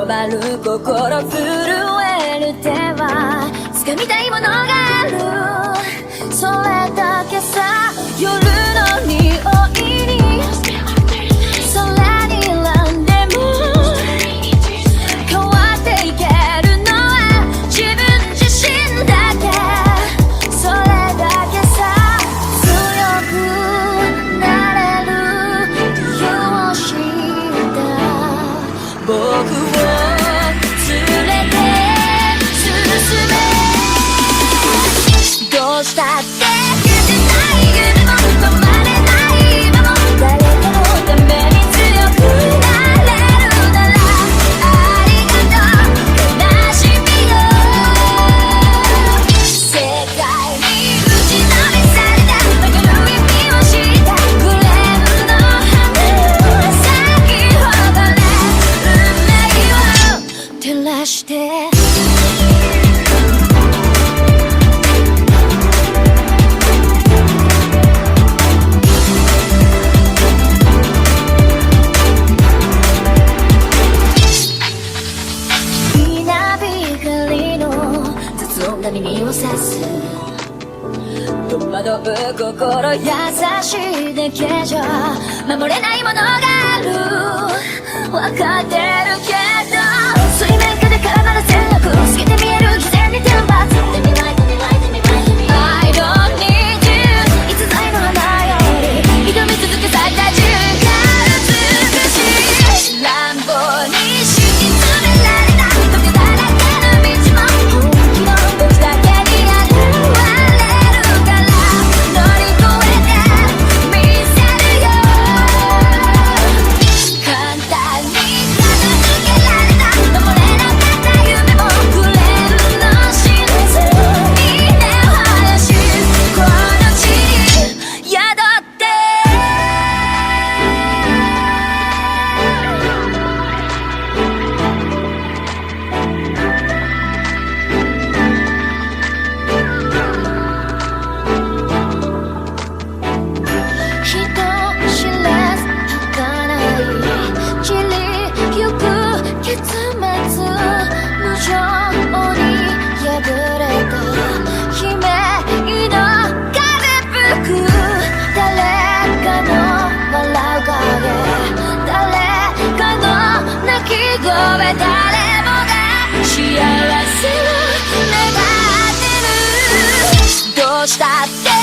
回る心震える手は掴みたいものがある、それだけさ。夜の匂いに空に選んでも変わっていけるのは自分自身だけ、それだけさ。強くなれる理由を知った僕を連れて進め、どうしたって耳をさす戸惑う心優しいだけじゃ守れないものがある、分かってるけど水面下で絡まる戦略透けて見える偽善に天罰 I don't need you 逸材の花より挑み続け咲いた自分が美しい乱暴に敷き詰められた時だらけの道も誰もが幸せを願ってる、どうしたって